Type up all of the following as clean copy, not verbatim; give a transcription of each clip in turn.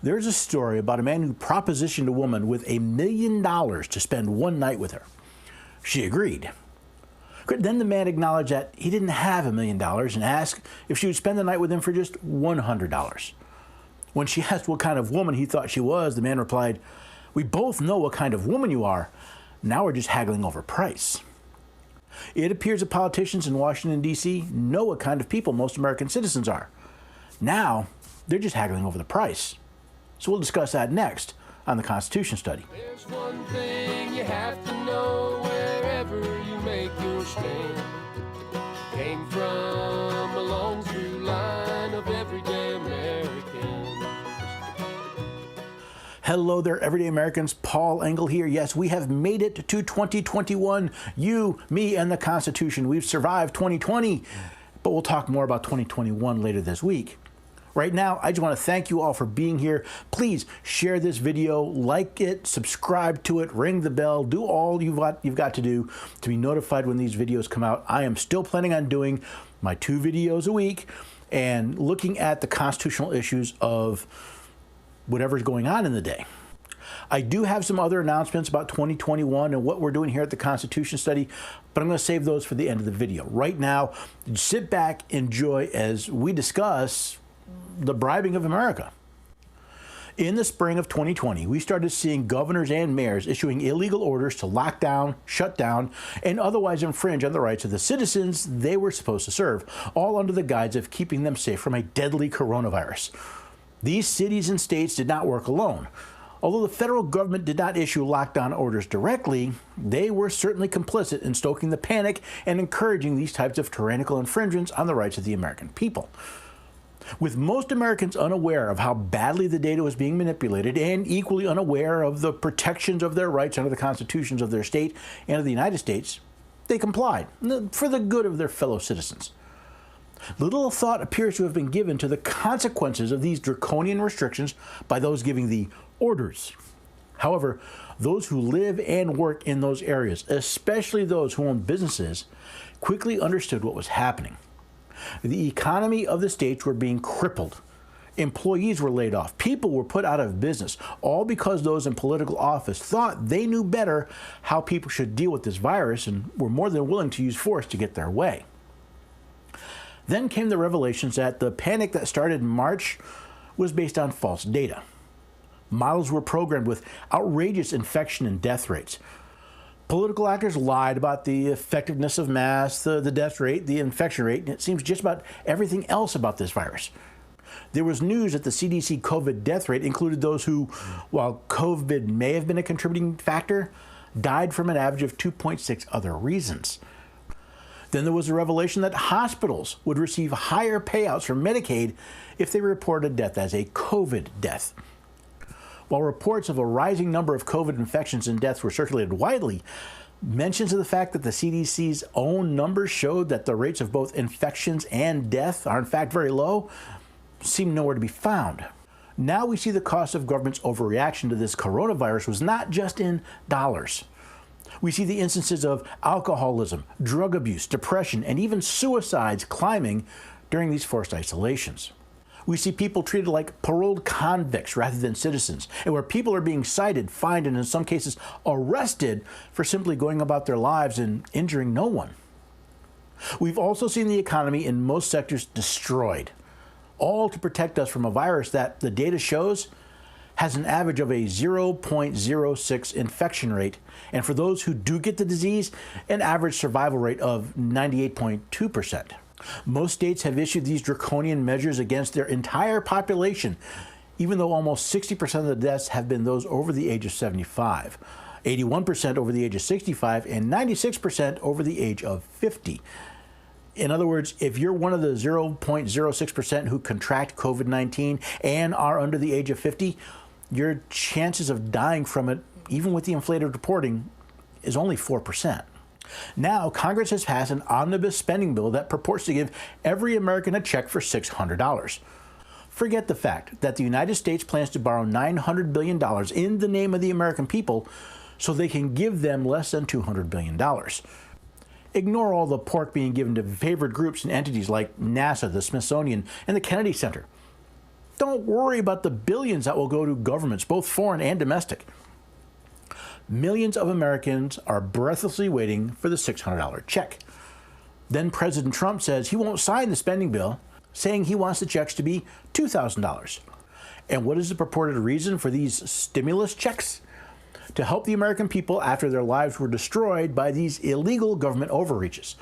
There's a story about a man who propositioned a woman with $1 million to spend one night with her. She agreed. Then the man acknowledged that he didn't have $1 million and asked if she would spend the night with him for just $100. When she asked what kind of woman he thought she was, the man replied, "We both know what kind of woman you are. Now we're just haggling over price." It appears that politicians in Washington, D.C. know what kind of people most American citizens are. Now, they're just haggling over the price. So we'll discuss that next on the Constitution Study. There's one thing you have to know wherever you make your stand. Came from a long through line of everyday Americans. Hello there, everyday Americans. Paul Engel here. Yes, we have made it to 2021. You, me, and the Constitution. We've survived 2020, but we'll talk more about 2021 later this week. Right now, I just want to thank you all for being here. Please share this video, like it, subscribe to it, ring the bell, do all you've got to do to be notified when these videos come out. I am still planning on doing my 2 videos a week and looking at the constitutional issues of whatever's going on in the day. I do have some other announcements about 2021 and what we're doing here at the Constitution Study, but I'm going to save those for the end of the video. Right now, sit back, enjoy as we discuss the bribing of America. In the spring of 2020, we started seeing governors and mayors issuing illegal orders to lock down, shut down, and otherwise infringe on the rights of the citizens they were supposed to serve, all under the guise of keeping them safe from a deadly coronavirus. These cities and states did not work alone. Although the federal government did not issue lockdown orders directly, they were certainly complicit in stoking the panic and encouraging these types of tyrannical infringements on the rights of the American people. With most Americans unaware of how badly the data was being manipulated and equally unaware of the protections of their rights under the constitutions of their state and of the United States, they complied for the good of their fellow citizens. Little thought appears to have been given to the consequences of these draconian restrictions by those giving the orders. However, those who live and work in those areas, especially those who own businesses, quickly understood what was happening. The economy of the states were being crippled. Employees were laid off. People were put out of business, all because those in political office thought they knew better how people should deal with this virus and were more than willing to use force to get their way. Then came the revelations that the panic that started in March was based on false data. Models were programmed with outrageous infection and death rates. Political actors lied about the effectiveness of masks, the death rate, the infection rate, and it seems just about everything else about this virus. There was news that the CDC COVID death rate included those who, while COVID may have been a contributing factor, died from an average of 2.6 other reasons. Then there was a revelation that hospitals would receive higher payouts from Medicaid if they reported a death as a COVID death. While reports of a rising number of COVID infections and deaths were circulated widely, mentions of the fact that the CDC's own numbers showed that the rates of both infections and death are in fact very low seem nowhere to be found. Now we see the cost of government's overreaction to this coronavirus was not just in dollars. We see the instances of alcoholism, drug abuse, depression, and even suicides climbing during these forced isolations. We see people treated like paroled convicts rather than citizens, and where people are being cited, fined, and in some cases arrested for simply going about their lives and injuring no one. We've also seen the economy in most sectors destroyed, all to protect us from a virus that, the data shows, has an average of a 0.06 infection rate, and for those who do get the disease, an average survival rate of 98.2%. Most states have issued these draconian measures against their entire population, even though almost 60% of the deaths have been those over the age of 75, 81% over the age of 65, and 96% over the age of 50. In other words, if you're one of the 0.06% who contract COVID-19 and are under the age of 50, your chances of dying from it, even with the inflated reporting, is only 4%. Now, Congress has passed an omnibus spending bill that purports to give every American a check for $600. Forget the fact that the United States plans to borrow $900 billion in the name of the American people so they can give them less than $200 billion. Ignore all the pork being given to favored groups and entities like NASA, the Smithsonian, and the Kennedy Center. Don't worry about the billions that will go to governments, both foreign and domestic. Millions of Americans are breathlessly waiting for the $600 check. Then President Trump says he won't sign the spending bill, saying he wants the checks to be $2,000. And what is the purported reason for these stimulus checks? To help the American people after their lives were destroyed by these illegal government overreaches.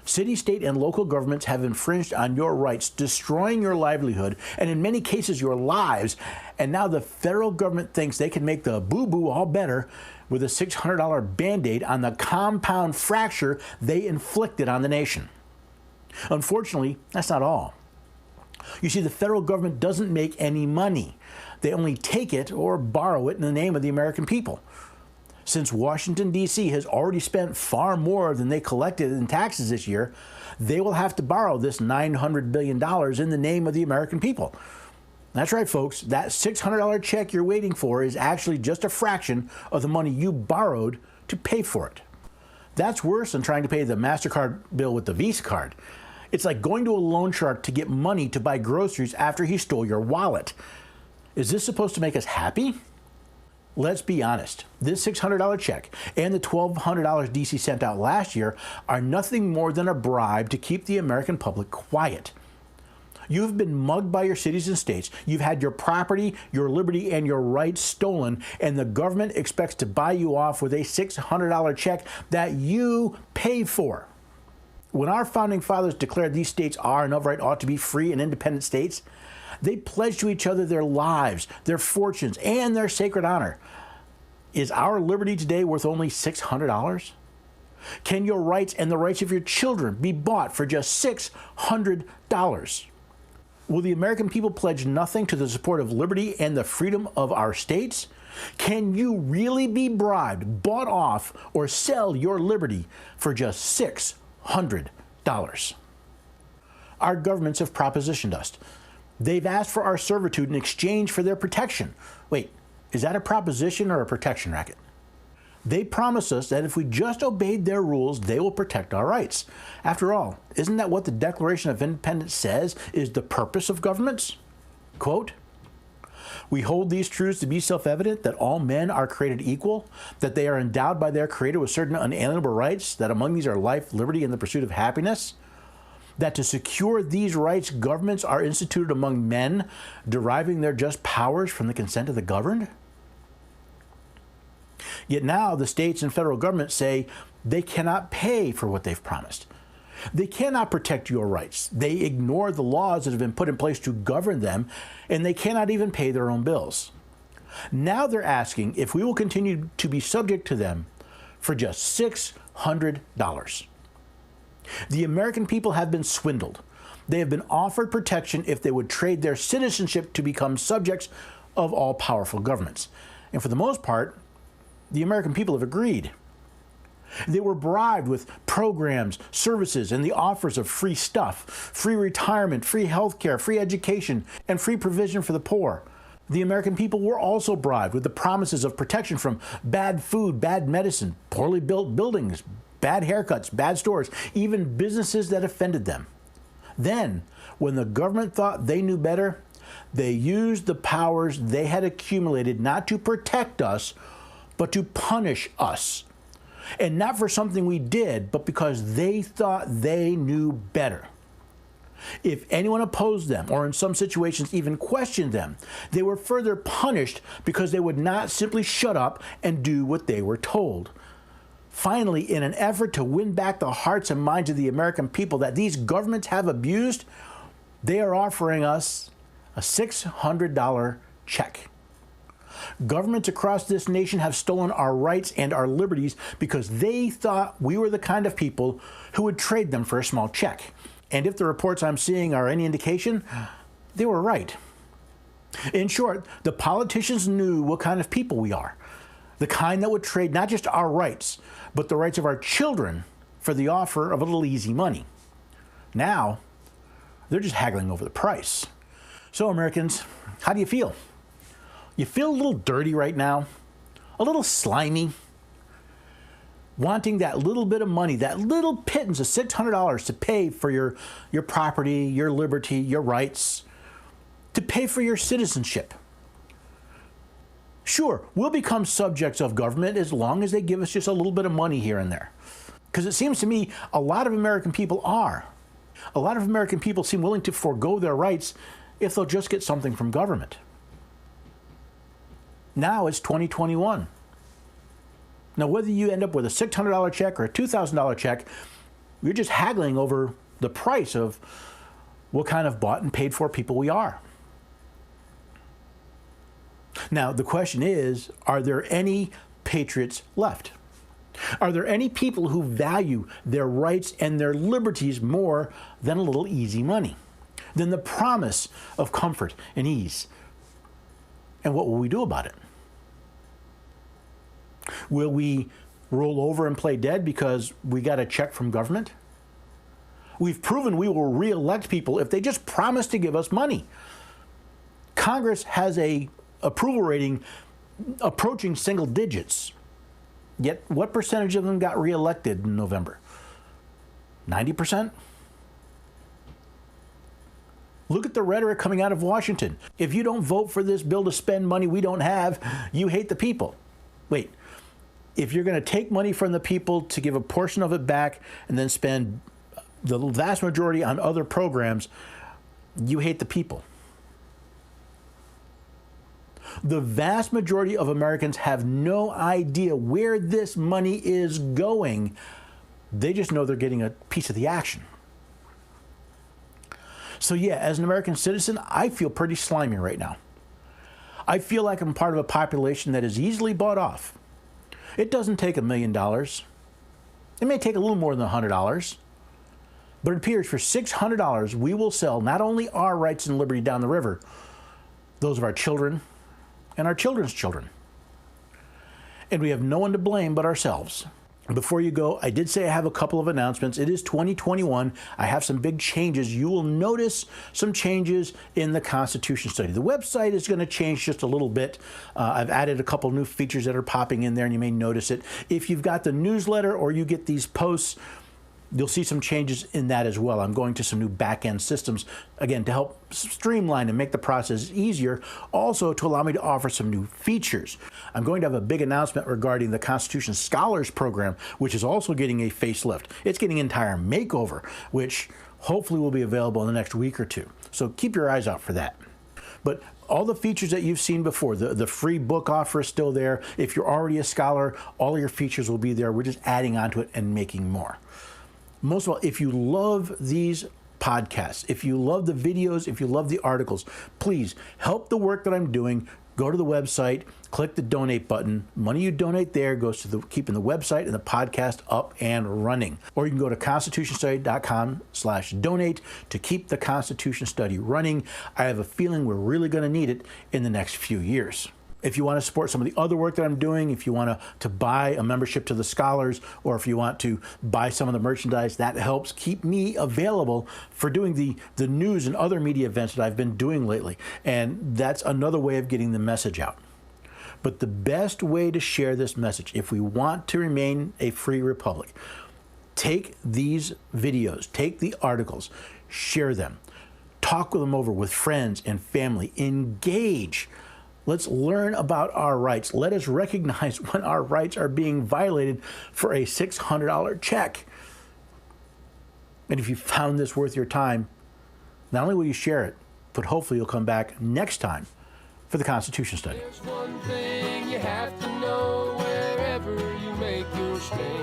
City, state, and local governments have infringed on your rights, destroying your livelihood, and in many cases your lives. And now the federal government thinks they can make the boo-boo all better with a $600 Band-Aid on the compound fracture they inflicted on the nation. Unfortunately, that's not all. You see, the federal government doesn't make any money. They only take it or borrow it in the name of the American people. Since Washington, D.C. has already spent far more than they collected in taxes this year, they will have to borrow this $900 billion in the name of the American people. That's right, folks. That $600 check you're waiting for is actually just a fraction of the money you borrowed to pay for it. That's worse than trying to pay the MasterCard bill with the Visa card. It's like going to a loan shark to get money to buy groceries after he stole your wallet. Is this supposed to make us happy? Let's be honest. This $600 check and the $1,200 DC sent out last year are nothing more than a bribe to keep the American public quiet. You've been mugged by your cities and states. You've had your property, your liberty, and your rights stolen, and the government expects to buy you off with a $600 check that you pay for. When our founding fathers declared these states are and of right ought to be free and independent states, they pledged to each other their lives, their fortunes, and their sacred honor. Is our liberty today worth only $600? Can your rights and the rights of your children be bought for just $600? Will the American people pledge nothing to the support of liberty and the freedom of our states? Can you really be bribed, bought off, or sell your liberty for just $600? Our governments have propositioned us. They've asked for our servitude in exchange for their protection. Wait, is that a proposition or a protection racket? They promise us that if we just obeyed their rules, they will protect our rights. After all, isn't that what the Declaration of Independence says is the purpose of governments? Quote, "We hold these truths to be self-evident, that all men are created equal, that they are endowed by their Creator with certain unalienable rights, that among these are life, liberty, and the pursuit of happiness, that to secure these rights, governments are instituted among men, deriving their just powers from the consent of the governed." Yet now the states and federal government say they cannot pay for what they've promised. They cannot protect your rights. They ignore the laws that have been put in place to govern them, and they cannot even pay their own bills. Now they're asking if we will continue to be subject to them for just $600. The American people have been swindled. They have been offered protection if they would trade their citizenship to become subjects of all-powerful governments. And for the most part, the American people have agreed. They were bribed with programs, services, and the offers of free stuff, free retirement, free health care, free education, and free provision for the poor. The American people were also bribed with the promises of protection from bad food, bad medicine, poorly built buildings, bad haircuts, bad stores, even businesses that offended them. Then, when the government thought they knew better, they used the powers they had accumulated not to protect us, but to punish us. And not for something we did, but because they thought they knew better. If anyone opposed them, or in some situations even questioned them, they were further punished because they would not simply shut up and do what they were told. Finally, in an effort to win back the hearts and minds of the American people that these governments have abused, they are offering us a $600 check. Governments across this nation have stolen our rights and our liberties because they thought we were the kind of people who would trade them for a small check. And if the reports I'm seeing are any indication, they were right. In short, the politicians knew what kind of people we are. The kind that would trade not just our rights, but the rights of our children for the offer of a little easy money. Now, they're just haggling over the price. So, Americans, how do you feel? You feel a little dirty right now? A little slimy? Wanting that little bit of money, that little pittance of $600 to pay for your property, your liberty, your rights, to pay for your citizenship. Sure, we'll become subjects of government as long as they give us just a little bit of money here and there. Because it seems to me a lot of American people are. A lot of American people seem willing to forego their rights if they'll just get something from government. Now it's 2021. Now, whether you end up with a $600 check or a $2,000 check, you're just haggling over the price of what kind of bought and paid for people we are. Now, the question is, are there any patriots left? Are there any people who value their rights and their liberties more than a little easy money, than the promise of comfort and ease? And what will we do about it? Will we roll over and play dead because we got a check from government? We've proven we will re-elect people if they just promise to give us money. Congress has a approval rating approaching single digits. Yet what percentage of them got re-elected in November? 90%? Look at the rhetoric coming out of Washington. If you don't vote for this bill to spend money we don't have, you hate the people. Wait, if you're going to take money from the people to give a portion of it back and then spend the vast majority on other programs, you hate the people. The vast majority of Americans have no idea where this money is going. They just know they're getting a piece of the action. So yeah, as an American citizen, I feel pretty slimy right now. I feel like I'm part of a population that is easily bought off. It doesn't take $1 million. It may take a little more than $100. But it appears for $600, we will sell not only our rights and liberty down the river, those of our children and our children's children. And we have no one to blame but ourselves. Before you go, I did say I have a couple of announcements. It is 2021. I have some big changes. You will notice some changes in the Constitution study. The website is going to change just a little bit. I've added a couple new features that are popping in there, and you may notice it. If you've got the newsletter or you get these posts, you'll see some changes in that as well. I'm going to some new back-end systems, again, to help streamline and make the process easier, also to allow me to offer some new features. I'm going to have a big announcement regarding the Constitution Scholars Program, which is also getting a facelift. It's getting an entire makeover, which hopefully will be available in the next week or two. So keep your eyes out for that. But all the features that you've seen before, the free book offer is still there. If you're already a scholar, all of your features will be there. We're just adding onto it and making more. Most of all, if you love these podcasts, if you love the videos, if you love the articles, please help the work that I'm doing. Go to the website, click the donate button. Money you donate there goes to keeping the website and the podcast up and running. Or you can go to constitutionstudy.com/donate to keep the Constitution Study running. I have a feeling we're really going to need it in the next few years. If you want to support some of the other work that I'm doing, if you want to buy a membership to the Scholars, or if you want to buy some of the merchandise, that helps keep me available for doing the news and other media events that I've been doing lately. And that's another way of getting the message out. But the best way to share this message, if we want to remain a free republic, take these videos, take the articles, share them, talk them over with friends and family, engage. Let's learn about our rights. Let us recognize when our rights are being violated for a $600 check. And if you found this worth your time, not only will you share it, but hopefully you'll come back next time for the Constitution Study. There's one thing you have to know wherever you make your stand.